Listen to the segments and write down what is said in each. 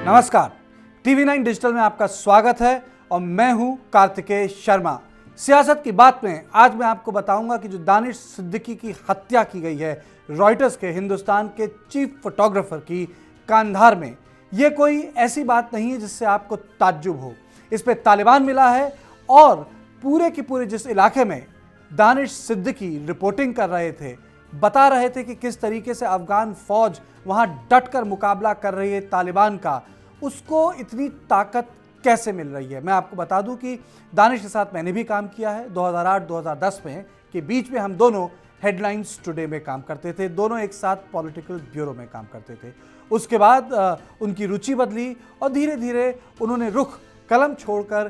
नमस्कार, TV 9 digital में आपका स्वागत है और मैं हूं कार्तिकेय शर्मा। सियासत की बात में आज मैं आपको बताऊंगा कि जो दानिश सिद्दीकी की हत्या की गई है रॉयटर्स के हिंदुस्तान के चीफ फोटोग्राफर की कांधार में, यह कोई ऐसी बात नहीं है जिससे आपको ताज्जुब हो। इस पे तालिबान मिला है और पूरे के पूरे जिस इलाके में दानिश सिद्दीकी रिपोर्टिंग कर रहे थे, बता रहे थे कि किस तरीके से अफगान फौज वहां डटकर मुकाबला कर रही है तालिबान का, उसको इतनी ताकत कैसे मिल रही है। मैं आपको बता दूं कि दानिश के साथ मैंने भी काम किया है 2008-2010 में के बीच में। हम दोनों हेडलाइंस टुडे में काम करते थे, दोनों एक साथ पॉलिटिकल ब्यूरो में काम करते थे। उसके बाद उनकी रुचि बदली और धीरे धीरे उन्होंने रुख कलम छोड़कर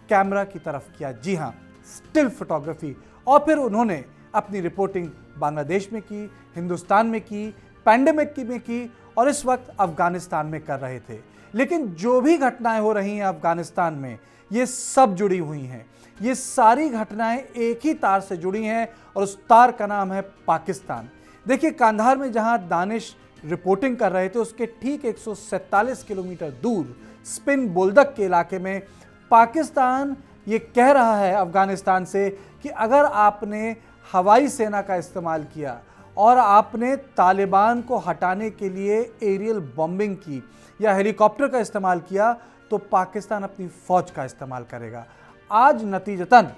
कैमरा की तरफ किया, जी हाँ, स्टिल फोटोग्राफी। और फिर उन्होंने अपनी रिपोर्टिंग बांग्लादेश में की, हिंदुस्तान में की, पैंडेमिक में की और इस वक्त अफगानिस्तान में कर रहे थे। लेकिन जो भी घटनाएं हो रही हैं अफगानिस्तान में, ये सब जुड़ी हुई हैं। ये सारी घटनाएं एक ही तार से जुड़ी हैं और उस तार का नाम है पाकिस्तान। देखिए, कांधार में जहां दानिश रिपोर्टिंग कर रहे थे उसके ठीक 147 किलोमीटर दूर स्पिन बोल्दक के इलाके में पाकिस्तान ये कह रहा है अफगानिस्तान से कि अगर आपने हवाई सेना का इस्तेमाल किया और आपने तालिबान को हटाने के लिए एरियल बॉम्बिंग की या हेलीकॉप्टर का इस्तेमाल किया तो पाकिस्तान अपनी फौज का इस्तेमाल करेगा। आज नतीजतन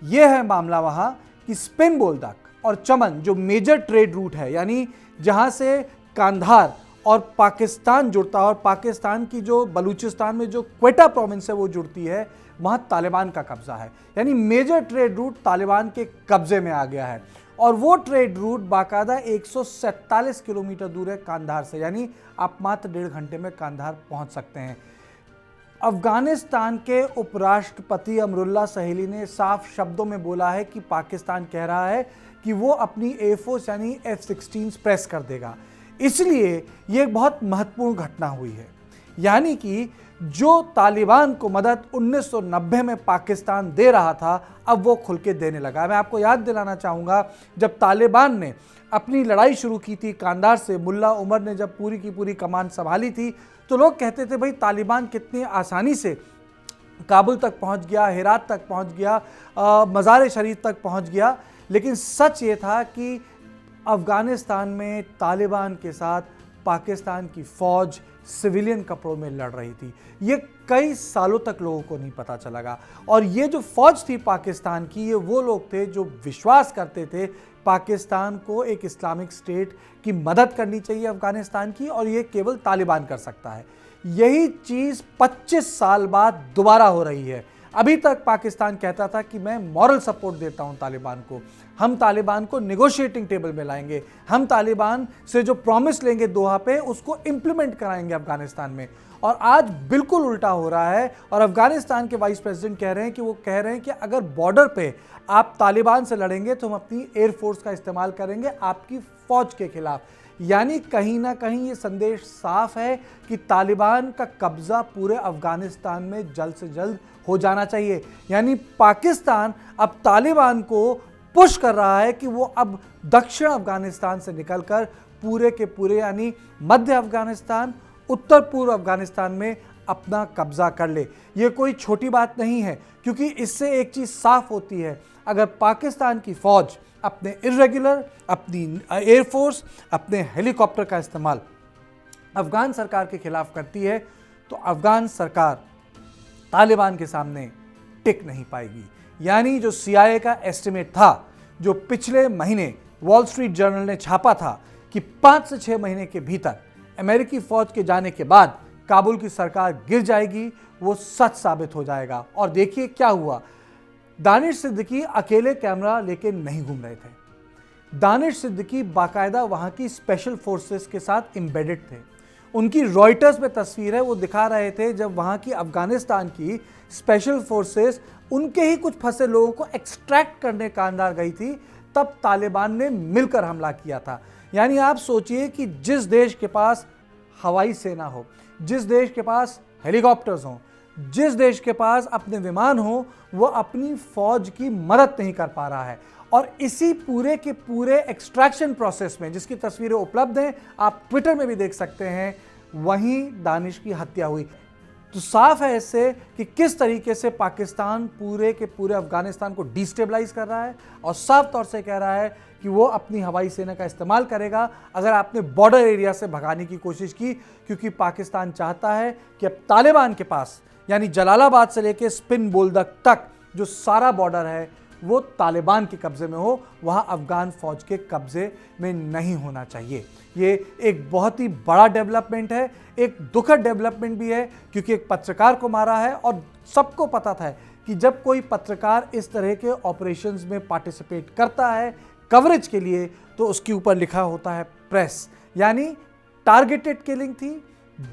यह है मामला वहां कि स्पिन बोल्दक और चमन जो मेजर ट्रेड रूट है, यानी जहां से कांधार और पाकिस्तान जुड़ता है और पाकिस्तान की जो बलूचिस्तान में जो क्वेटा प्रोविंस है वो जुड़ती है, वहां तालिबान का कब्जा है। यानी मेजर ट्रेड रूट तालिबान के कब्जे में आ गया है और वो ट्रेड रूट बाकायदा 147 किलोमीटर दूर है कांधार से, यानी आप मात्र 1.5 घंटे में कांधार पहुंच सकते हैं। अफगानिस्तान के उपराष्ट्रपति अमरुल्लाह सहेली ने साफ शब्दों में बोला है कि पाकिस्तान कह रहा है कि वो अपनी एयरफोर्स यानी F-16 प्रेस कर देगा। इसलिए ये एक बहुत महत्वपूर्ण घटना हुई है। यानी कि जो तालिबान को मदद 1990 में पाकिस्तान दे रहा था, अब वो खुल के देने लगा। मैं आपको याद दिलाना चाहूँगा, जब तालिबान ने अपनी लड़ाई शुरू की थी कांधार से, मुल्ला उमर ने जब पूरी की पूरी कमान संभाली थी, तो लोग कहते थे भाई तालिबान कितनी आसानी से काबुल तक पहुँच गया, हेरात तक पहुँच गया, मज़ार शरीफ तक पहुँच गया। लेकिन सच ये था कि अफगानिस्तान में तालिबान के साथ पाकिस्तान की फ़ौज सिविलियन कपड़ों में लड़ रही थी। ये कई सालों तक लोगों को नहीं पता चला। और ये जो फ़ौज थी पाकिस्तान की, ये वो लोग थे जो विश्वास करते थे पाकिस्तान को एक इस्लामिक स्टेट की मदद करनी चाहिए अफगानिस्तान की, और ये केवल तालिबान कर सकता है। यही चीज़ 25 साल बाद दोबारा हो रही है। अभी तक पाकिस्तान कहता था कि मैं मॉरल सपोर्ट देता हूं तालिबान को, हम तालिबान को नेगोशिएटिंग टेबल में लाएंगे, हम तालिबान से जो प्रॉमिस लेंगे दोहा पे उसको इंप्लीमेंट कराएंगे अफगानिस्तान में। और आज बिल्कुल उल्टा हो रहा है और अफगानिस्तान के वाइस प्रेसिडेंट कह रहे हैं कि अगर बॉर्डर पे आप तालिबान से लड़ेंगे तो हम अपनी एयरफोर्स का इस्तेमाल करेंगे आपकी फौज के खिलाफ। यानी कहीं ना कहीं ये संदेश साफ है कि तालिबान का कब्जा पूरे अफगानिस्तान में जल्द से जल्द हो जाना चाहिए। यानी पाकिस्तान अब तालिबान को पुश कर रहा है कि वो अब दक्षिण अफगानिस्तान से निकलकर पूरे के पूरे यानी मध्य अफगानिस्तान, उत्तर पूर्व अफगानिस्तान में अपना कब्जा कर ले। ये कोई छोटी बात नहीं है, क्योंकि इससे एक चीज़ साफ होती है, अगर पाकिस्तान की फ़ौज अपने इर्रेगुलर, अपनी एयरफोर्स, अपने हेलीकॉप्टर का इस्तेमाल अफगान सरकार के खिलाफ करती है तो अफगान सरकार तालिबान के सामने टिक नहीं पाएगी। यानी जो CIA का एस्टिमेट था, जो पिछले महीने वॉल स्ट्रीट जर्नल ने छापा था कि 5 से 6 महीने के भीतर अमेरिकी फ़ौज के जाने के बाद काबुल की सरकार गिर जाएगी, वो सच साबित हो जाएगा। और देखिए क्या हुआ। दानिश सिद्दीकी अकेले कैमरा लेके नहीं घूम रहे थे। दानिश सिद्दीकी बाकायदा वहाँ की स्पेशल फोर्सेस के साथ एम्बेडेड थे। उनकी रॉयटर्स में तस्वीर है, वो दिखा रहे थे जब वहाँ की अफगानिस्तान की स्पेशल फोर्सेस उनके ही कुछ फंसे लोगों को एक्सट्रैक्ट करने कांधार गई थी, तब तालिबान ने मिलकर हमला किया था। यानी आप सोचिए कि जिस देश के पास हवाई सेना हो, जिस देश के पास हेलीकॉप्टर्स हों, जिस देश के पास अपने विमान हो, वो अपनी फौज की मदद नहीं कर पा रहा है। और इसी पूरे के पूरे एक्सट्रैक्शन प्रोसेस में, जिसकी तस्वीरें उपलब्ध हैं, आप ट्विटर में भी देख सकते हैं, वहीं दानिश की हत्या हुई। तो साफ है इससे कि किस तरीके से पाकिस्तान पूरे के पूरे अफगानिस्तान को डिस्टेबलाइज कर रहा है और साफ तौर से कह रहा है कि वो अपनी हवाई सेना का इस्तेमाल करेगा अगर आपने बॉर्डर एरिया से भगाने की कोशिश की, क्योंकि पाकिस्तान चाहता है कि अब तालिबान के पास यानी जलालाबाद से लेकर स्पिन बोल्दक तक जो सारा बॉर्डर है वो तालिबान के कब्जे में हो, वहां अफगान फौज के कब्जे में नहीं होना चाहिए। ये एक बहुत ही बड़ा डेवलपमेंट है, एक दुखद डेवलपमेंट भी है, क्योंकि एक पत्रकार को मारा है और सबको पता था कि जब कोई पत्रकार इस तरह के ऑपरेशंस में पार्टिसिपेट करता है कवरेज के लिए तो उसके ऊपर लिखा होता है प्रेस, यानी टारगेटेड किलिंग थी,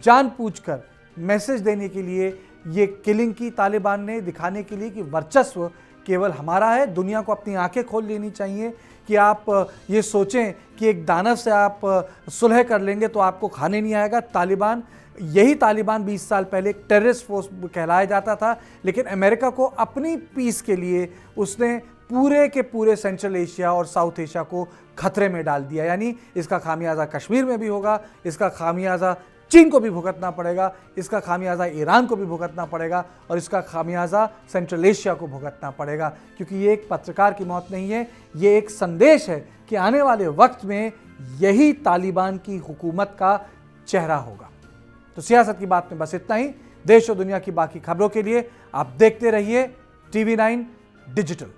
जानबूझकर मैसेज देने के लिए ये किलिंग की तालिबान ने, दिखाने के लिए कि वर्चस्व केवल हमारा है। दुनिया को अपनी आंखें खोल लेनी चाहिए कि आप ये सोचें कि एक दानव से आप सुलह कर लेंगे तो आपको खाने नहीं आएगा। यही तालिबान 20 साल पहले एक टेररिस्ट फोर्स कहलाया जाता था, लेकिन अमेरिका को अपनी पीस के लिए उसने पूरे के पूरे सेंट्रल एशिया और साउथ एशिया को खतरे में डाल दिया। यानी इसका खामियाजा कश्मीर में भी होगा, इसका खामियाजा चीन को भी भुगतना पड़ेगा, इसका खामियाजा ईरान को भी भुगतना पड़ेगा और इसका खामियाजा सेंट्रल एशिया को भुगतना पड़ेगा, क्योंकि ये एक पत्रकार की मौत नहीं है, ये एक संदेश है कि आने वाले वक्त में यही तालिबान की हुकूमत का चेहरा होगा। तो सियासत की बात में बस इतना ही। देश और दुनिया की बाकी खबरों के लिए आप देखते रहिए TV9 डिजिटल।